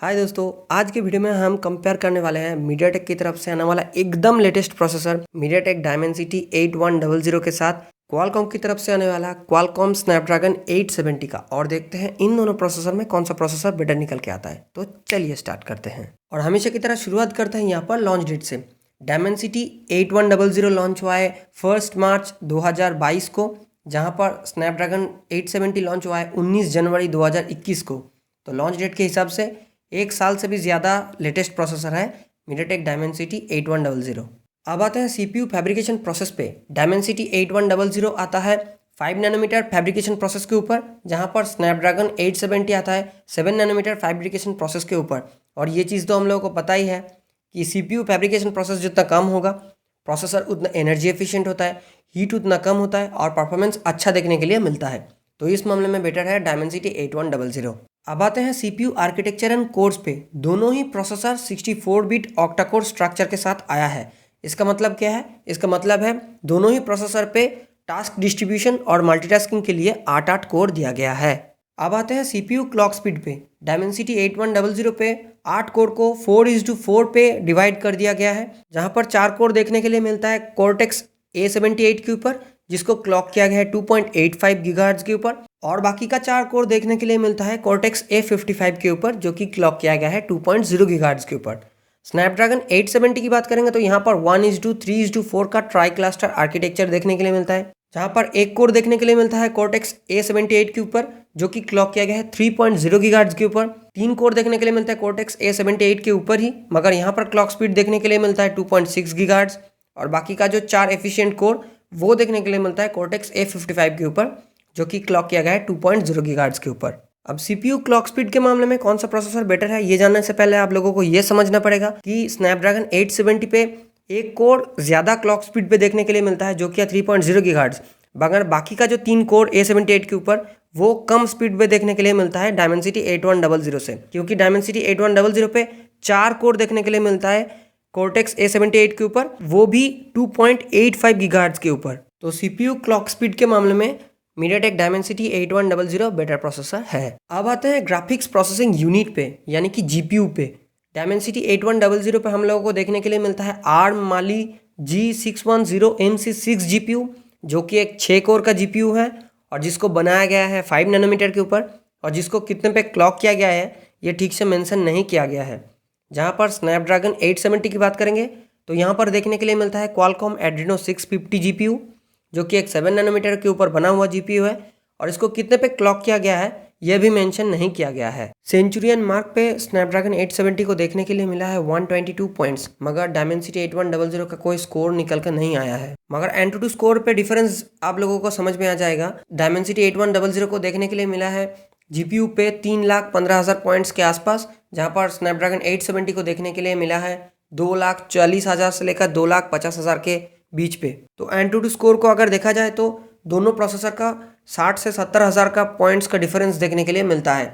हाय दोस्तों, आज के वीडियो में हम कंपेयर करने वाले हैं मीडियाटेक की तरफ से आने वाला एकदम लेटेस्ट प्रोसेसर मीडियाटेक डायमेंसिटी 8100 के साथ क्वालकॉम की तरफ से आने वाला क्वालकॉम स्नैपड्रैगन 870 का। और देखते हैं इन दोनों प्रोसेसर में कौन सा प्रोसेसर बेटर निकल के आता है। तो चलिए स्टार्ट करते हैं और हमेशा की तरह शुरुआत करते हैं यहाँ पर लॉन्च डेट से। डायमेंसिटी 8100 लॉन्च हुआ है 1 मार्च 2022 को, जहाँ पर स्नैपड्रैगन 870 लॉन्च हुआ है 19 जनवरी 2021 को। तो लॉन्च डेट के हिसाब से एक साल से भी ज़्यादा लेटेस्ट प्रोसेसर है मीडियाटेक डायमेंसिटी 8100। अब आते हैं सीपीयू फैब्रिकेशन प्रोसेस पे। डायमेंसिटी 8100 आता है 5 नैनोमीटर फैब्रिकेशन प्रोसेस के ऊपर, जहां पर स्नैपड्रैगन 870 आता है 7 नैनोमीटर फैब्रिकेशन प्रोसेस के ऊपर। और ये चीज़ तो हम लोगों को पता ही है कि सीपीयू फैब्रिकेशन प्रोसेस जितना कम होगा, प्रोसेसर उतना एनर्जी एफिशिएंट होता है, हीट उतना कम होता है और परफॉर्मेंस अच्छा देखने के लिए मिलता है। तो इस मामले में बेटर है डायमेंसिटी 8100। अब आते हैं सीपीयू आर्किटेक्चर एंड कोर्स पे। दोनों ही processor 64 bit octa core structure के साथ आया है। इसका मतलब क्या है? इसका मतलब है दोनों ही प्रोसेसर पे टास्क डिस्ट्रीब्यूशन और मल्टीटास्किंग के लिए 8-8 कोर दिया गया है। अब आते हैं सीपीयू क्लॉक स्पीड पे। डायमेंसिटी 8100 पे 8 कोर को 4:4 पे डिवाइड कर दिया गया है, जहां पर 4 कोर देखने के लिए मिलता है कोर्टेक्स A78 के ऊपर, जिसको क्लॉक किया गया है 2.85 गीगाहर्ट्ज के ऊपर। और बाकी का 4 कोर देखने के लिए मिलता है कोर्टेक्स A55 के ऊपर, जो कि क्लॉक किया गया है 2.0 गीगाहर्ट्ज के ऊपर। स्नैपड्रैगन 870 की बात करेंगे तो यहाँ पर 1:3:4 का ट्राई क्लस्टर आर्किटेक्चर देखने के लिए मिलता है, जहाँ पर एक कोर देखने के लिए मिलता है कोर्टेक्स A78 के ऊपर, जो कि क्लॉक किया गया है 3.0 गीगाहर्ट्ज के ऊपर। 3 कोर देखने के लिए मिलता है कोर्टेक्स A78 के ऊपर ही, मगर यहाँ पर क्लॉक स्पीड देखने के लिए मिलता है 2.6 गीगाहर्ट्ज। और बाकी का जो 4 एफिशिएंट कोर वो देखने के लिए मिलता है कोर्टेक्स A55 के ऊपर, जो कि क्लॉक किया गया है 2.0 गीगाहर्ट्ज के ऊपर। अब सीपीयू क्लॉक स्पीड के मामले में कौन सा प्रोसेसर बेटर है, ये जानने से पहले आप लोगों को ये समझना पड़ेगा कि स्नैपड्रैगन 870 पे एक कोर ज़्यादा क्लॉक स्पीड पे देखने के लिए मिलता है, जो कि 3.0 गीगाहर्ट्ज, मगर बाकी का जो 3 कोर A78 के ऊपर वो कम स्पीड पे देखने के लिए मिलता है डायमेंसिटी 8100 से, क्योंकि डायमेंसिटी 8100 पे 4 कोर देखने के लिए मिलता है कोर्टेक्स A78 के ऊपर, वो भी 2.85 गीगाहर्ट्ज के ऊपर। तो सीपीयू क्लॉक स्पीड के मामले में मीडियाटेक डायमेंसिटी 8100 बेटर प्रोसेसर है। अब आते हैं ग्राफिक्स प्रोसेसिंग यूनिट पे, यानी कि जीपीयू पे। डायमेंसिटी 8100 पे हम लोगों को देखने के लिए मिलता है आर्म माली G610MC6 जीपीयू, जो कि एक 6 कोर का जीपीयू है और जिसको बनाया गया है 5 नैनोमीटर के ऊपर, और जिसको कितने पे क्लॉक किया गया है ये ठीक से मेंशन नहीं किया गया है। जहाँ पर स्नैपड्रैगन 870 की बात करेंगे तो यहाँ पर देखने के लिए मिलता है क्वालकॉम एड्रीनो 650 जीपीयू, जो कि एक 7 नैनोमीटर के ऊपर बना हुआ जीपीयू है, और इसको कितने पे क्लॉक किया गया है यह भी मेंशन नहीं किया गया है। सेंचुरियन मार्क पे स्नैपड्रैगन 870 को देखने के लिए मिला है 122 पॉइंट्स, मगर डायमेंसिटी 8100 का कोई स्कोर निकल कर नहीं आया है। मगर एंटूटू स्कोर पे डिफरेंस आप लोगों को समझ में आ जाएगा। डायमेंसिटी 8100 को देखने के लिए मिला है जीपीयू पे 3,15,000 पॉइंट्स के आसपास, जहाँ पर स्नैपड्रैगन 870 को देखने के लिए मिला है 2,40,000 से लेकर 2,50,000 के बीच पे। तो एंटूटू स्कोर को अगर देखा जाए तो दोनों प्रोसेसर का 60 से 70,000 का पॉइंट्स का डिफरेंस देखने के लिए मिलता है।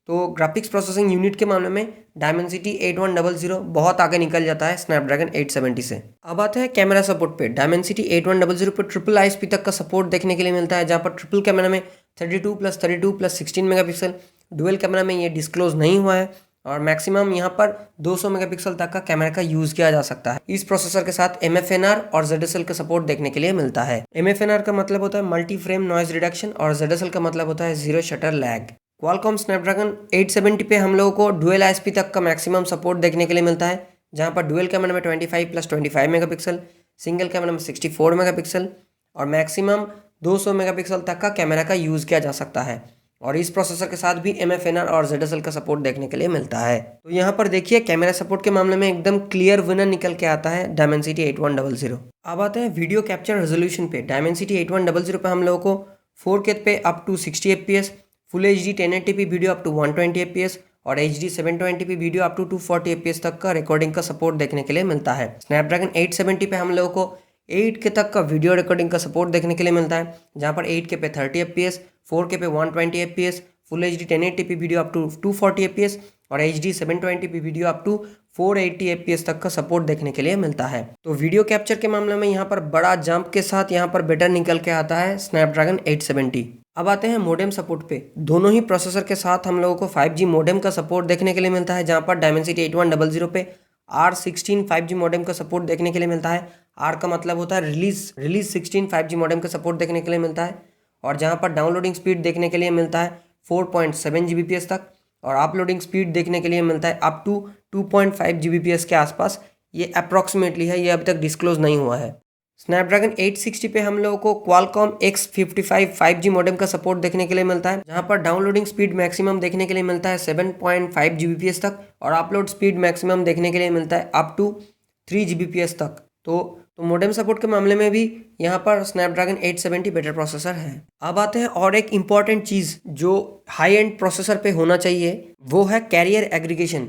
तो ग्राफिक्स प्रोसेसिंग यूनिट के मामले में डायमेंसिटी 8100 बहुत आगे निकल जाता है स्नैपड्रैगन 870 से। अब आते हैं कैमरा सपोर्ट पे। डायमेंसिटी 8100 पे ट्रिपल आईएसपी तक का सपोर्ट देखने के लिए मिलता है, जहाँ पर ट्रिपल कैमरा में 32+32+16 मेगापिक्सल, डुअल कैमरा में ये डिस्क्लोज नहीं हुआ है, और मैक्सिमम यहाँ पर 200 मेगापिक्सल तक का कैमरा का यूज किया जा सकता है। इस प्रोसेसर के साथ MFNR और ZSL का सपोर्ट देखने के लिए मिलता है। MFNR का मतलब होता है मल्टी फ्रेम नॉइज रिडक्शन, और ZSL का मतलब होता है zero shutter lag. Qualcomm Snapdragon 870 पे हम लोगों को डुअल आईएसपी तक का मैक्सिमम सपोर्ट देखने के लिए मिलता है, जहाँ पर डुअल कैमरा में 25+25 मेगापिक्सल, सिंगल कैमरा में 64 मेगापिक्सल, और मैक्सिमम 200 मेगापिक्सल तक का कैमरा का यूज किया जा सकता है। और इस प्रोसेसर के साथ भी MFNR और ZSL का सपोर्ट देखने के लिए मिलता है। तो यहाँ पर देखिए कैमरा सपोर्ट के मामले में एकदम क्लियर विनर निकल के आता है डायमेंसिटी 8100। अब आते हैं वीडियो कैप्चर रेजोल्यूशन पे। डायमेंसिटी 8100 पे हम लोगों को 4K पे up to 60 fps, full HD 1080p video up to 120 fps और HD 720p video up to 240 fps तक का रिकॉर्डिंग का सपोर्ट देखने के लिए मिलता है। स्नैपड्रैगन 870 पे हम लोगों को 8K तक का वीडियो रिकॉर्डिंग का सपोर्ट देखने के लिए मिलता है, जहाँ पर 8K पे 30 fps, 4K पे 120 fps, full HD 1080p video up to 240 fps और HD 720p video up to 480 fps तक का सपोर्ट देखने के लिए मिलता है। तो वीडियो कैप्चर के मामले में यहाँ पर बड़ा जंप के साथ यहाँ पर बेटर निकल के आता है स्नैपड्रैगन 870। अब आते हैं मोडेम सपोर्ट पे। दोनों ही प्रोसेसर के साथ हम लोगों को 5G मोडेम का सपोर्ट देखने के लिए मिलता है, जहाँ पर Dimensity 8100 पे R16 5G मोडेम का सपोर्ट देखने के लिए मिलता है। R का मतलब होता है रिलीज 16 5G मोडेम का सपोर्ट देखने के लिए मिलता है। और जहाँ पर डाउनलोडिंग स्पीड देखने के लिए मिलता है 4.7 Gbps तक, और अपलोडिंग स्पीड देखने के लिए मिलता है अप टू 2.5 Gbps के आसपास। ये अप्रॉक्सीमेटली है, ये अभी तक डिस्क्लोज नहीं हुआ है। स्नैपड्रैगन 860 पे हम लोगों को क्वालकॉम X55 5G मॉडेम का सपोर्ट देखने के लिए मिलता है, जहां पर डाउनलोडिंग स्पीड मैक्सिमम देखने के लिए मिलता है 7.5 Gbps तक, और अपलोड स्पीड मैक्सिमम देखने के लिए मिलता है अप टू 3 Gbps तक। तो मॉडेम सपोर्ट के मामले में भी यहाँ पर स्नैपड्रैगन 870 बेटर प्रोसेसर है। अब आते हैं और एक इम्पॉर्टेंट चीज़ जो हाई एंड प्रोसेसर पे होना चाहिए, वो है कैरियर एग्रीगेशन।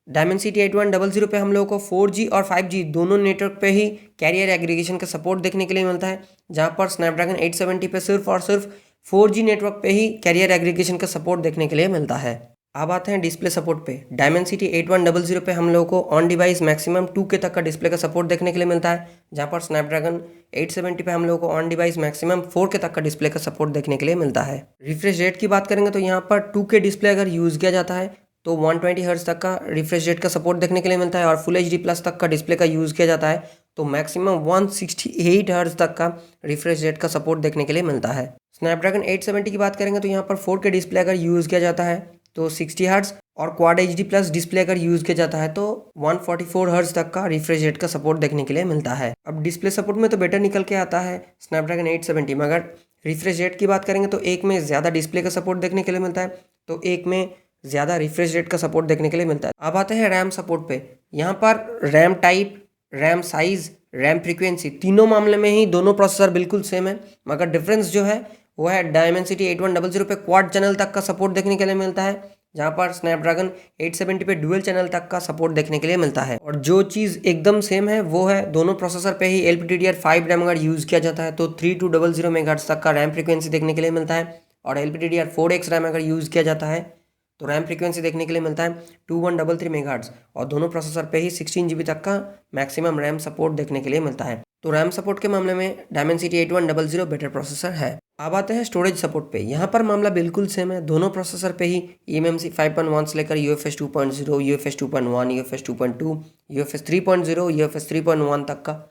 Dimensity 8100 पे हम लोगों को 4G और 5G दोनों नेटवर्क पे ही कैरियर एग्रीगेशन का सपोर्ट देखने के लिए मिलता है, जहाँ पर स्नैपड्रैगन 870 पे सिर्फ और सिर्फ 4G नेटवर्क पे ही कैरियर एग्रीगेशन का सपोर्ट देखने के लिए मिलता है। अब आते हैं डिस्प्ले सपोर्ट पे। Dimensity 8100 पे हम लोगों को ऑन डिवाइस मैक्सिमम 2K तक का डिस्प्ले का सपोर्ट देखने के लिए मिलता है, जहाँ पर स्नैपड्रैगन 870 पे हम लोगों को ऑन डिवाइस मैक्सिमम 4K तक का डिस्प्ले का सपोर्ट देखने के लिए मिलता है। रिफ्रेश रेट की बात करेंगे तो यहाँ पर 2K डिस्प्ले अगर यूज़ किया जाता है तो 120 हर्ट्ज तक का रिफ्रेश रेट का सपोर्ट देखने के लिए मिलता है, और फुल HD प्लस तक का डिस्प्ले का यूज़ किया जाता है तो मैक्सिमम 168 हर्ट्ज तक का रिफ्रेश रेट का सपोर्ट देखने के लिए मिलता है। स्नैपड्रैगन 870 की बात करेंगे तो यहाँ पर 4K डिस्प्ले अगर यूज़ किया जाता है तो 60 हर्ट्ज, और क्वाड HD प्लस डिस्प्ले अगर यूज़ किया जाता है तो 144 हर्ट्ज तक का रिफ्रेश रेट का सपोर्ट देखने के लिए मिलता है। अब डिस्प्ले सपोर्ट में तो बेटर निकल के आता है स्नैपड्रैगन 870 में। अगर रिफ्रेश रेट की बात करेंगे तो एक में ज़्यादा डिस्प्ले का सपोर्ट देखने के लिए मिलता है, तो एक में ज़्यादा रिफ्रेश रेट का सपोर्ट देखने के लिए मिलता है। अब आते हैं रैम सपोर्ट पे। यहाँ पर RAM type, RAM size, RAM frequency तीनों मामले में ही दोनों प्रोसेसर बिल्कुल सेम है, मगर डिफरेंस जो है वो है Dimensity 8100 पे क्वाड चैनल तक का सपोर्ट देखने के लिए मिलता है, जहाँ पर स्नैपड्रैगन 870 पे डुअल चैनल तक का सपोर्ट देखने के लिए मिलता है। और जो चीज़ एकदम सेम है वो है दोनों प्रोसेसर पे ही LPDDR5 रैम अगर यूज़ किया जाता है तो 3200 मेगाहर्ट्ज़ तक का रैम फ्रीक्वेंसी देखने के लिए मिलता है, और LPDDR4X रैम अगर यूज़ किया जाता है तो रैम फ्रीक्वेंसी देखने के लिए मिलता है 2133 मेगाहर्ट्ज़, और दोनों प्रोसेसर पे ही 16 GB तक का मैक्सिमम रैम सपोर्ट देखने के लिए मिलता है। तो रैम सपोर्ट के मामले में Dimensity 8100 बेटर प्रोसेसर है। अब आते हैं स्टोरेज सपोर्ट पे। यहाँ पर मामला बिल्कुल सेम है, दोनों प्रोसेसर पे ही eMMC 5.1 से लेकर UFS 2.0, UFS 2.1, UFS 2.2, UFS 3.0, UFS 3.1 तक का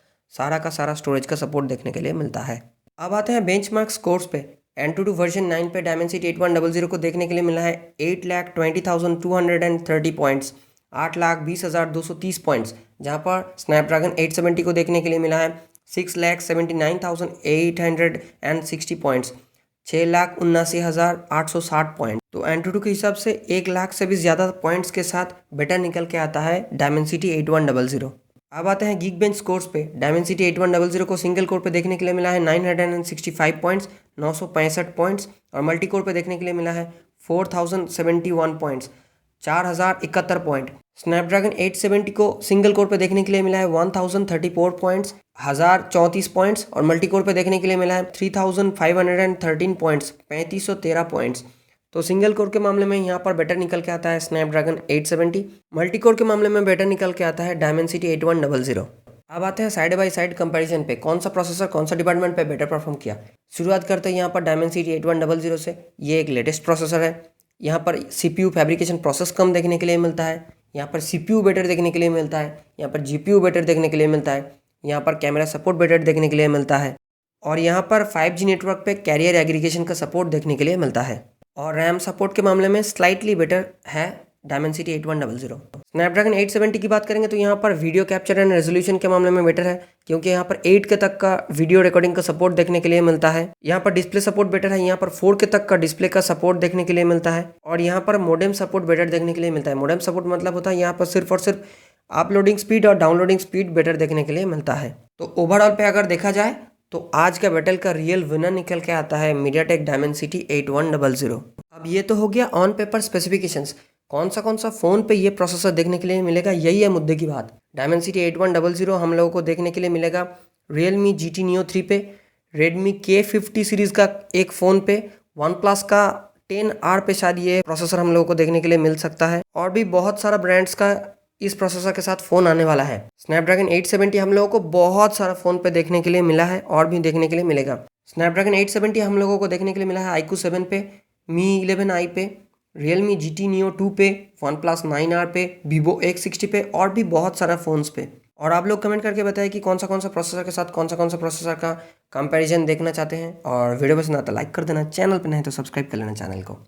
सारा स्टोरेज का सपोर्ट देखने के लिए मिलता है। अब आते हैं बेंचमार्क स्कोर्स पे। Antutu वर्जन 9 पे Dimensity 8100 को देखने के लिए मिला है 8,20,230 पॉइंट्स, 8,20,230 पॉइंट्स, जहाँ पर स्नैपड्रैगन 870 को देखने के लिए मिला है 6,79,860 पॉइंट्स, 6,79,860 पॉइंट। तो Antutu के हिसाब से 1 लाख से भी ज़्यादा पॉइंट्स के साथ बेटर निकल के आता है Dimensity 8100। अब आते हैं Geekbench स्कोर्स पे। Dimensity 8100 को सिंगल कोर पे देखने के लिए मिला है 965 पॉइंट्स, 965 पॉइंट्स, और मल्टी कोर पे देखने के लिए मिला है 4071 पॉइंट्स, 4071 पॉइंट। स्नैपड्रैगन 870 को सिंगल कोर पे देखने के लिए मिला है 1034 पॉइंट्स, 1034 पॉइंट्स, और मल्टी कोर पे देखने के लिए मिला है 3513 पॉइंट्स, 3513 पॉइंट्स। तो सिंगल कोर के मामले में यहाँ पर बेटर निकल के आता है स्नैपड्रैगन 870, मल्टी कोर के मामले में बेटर निकल के आता है Dimensity 8100। अब आते हैं साइड बाय साइड कंपैरिजन पे, कौन सा प्रोसेसर कौन सा डिपार्टमेंट पे बेटर परफॉर्म किया। शुरुआत करते हैं यहाँ पर Dimensity 8100 से। ये एक लेटेस्ट प्रोसेसर है। यहाँ पर CPU फैब्रिकेशन प्रोसेस कम देखने के लिए मिलता है, यहाँ पर CPU बेटर देखने के लिए मिलता है, यहाँ पर GPU बेटर देखने के लिए मिलता है, यहाँ पर कैमरा सपोर्ट बेटर देखने के लिए मिलता है, और यहाँ पर 5G नेटवर्क पे कैरियर एग्रीगेशन का सपोर्ट देखने के लिए मिलता है। और रैम सपोर्ट के मामले में स्लाइटली बेटर है Dimensity 8100। स्नैपड्रैगन 870 की बात करेंगे तो यहाँ पर वीडियो कैप्चर एंड रेजोल्यूशन के मामले में बेटर है, क्योंकि यहाँ पर 8K तक का वीडियो रिकॉर्डिंग का सपोर्ट देखने के लिए मिलता है। यहाँ पर डिस्प्ले सपोर्ट बेटर है, यहाँ पर 4K तक का डिस्प्ले का सपोर्ट देखने के लिए मिलता है, और यहाँ पर मोडेम सपोर्ट बेटर देखने के लिए मिलता है। मोडेम सपोर्ट मतलब होता है यहाँ पर सिर्फ और सिर्फ अपलोडिंग स्पीड और डाउनलोडिंग स्पीड बेटर देखने के लिए मिलता है। तो ओवरऑल पे अगर देखा जाए तो आज का बैटल का रियल विनर निकल के आता है MediaTek Dimensity 8100। अब ये तो हो गया ऑन पेपर स्पेसिफिकेशंस, कौन सा फ़ोन पे ये प्रोसेसर देखने के लिए मिलेगा, यही है मुद्दे की बात। Dimensity 8100 हम लोगों को देखने के लिए मिलेगा Realme GT Neo 3 पे, Redmi K50 सीरीज़ का एक फ़ोन पे, OnePlus का 10R पे शायद ये प्रोसेसर हम लोगों को देखने के लिए मिल सकता है, और भी बहुत सारा ब्रांड्स का इस प्रोसेसर के साथ फ़ोन आने वाला है। स्नैपड्रैगन 870 हम लोगों को बहुत सारा फ़ोन पे देखने के लिए मिला है और भी देखने के लिए मिलेगा। स्नैपड्रैगन 870 हम लोगों को देखने के लिए मिला है iQOO 7 पे, Mi 11i पे, Realme GT Neo 2 पे, OnePlus 9R पे, Vivo X60 पे और भी बहुत सारा फ़ोन्स पे। और आप लोग कमेंट करके बताएं कि कौन सा प्रोसेसर के साथ कौन सा प्रोसेसर का कंपैरिजन देखना चाहते हैं। और वीडियो पसंद आता है लाइक कर देना, चैनल पे नहीं तो सब्सक्राइब कर लेना चैनल को।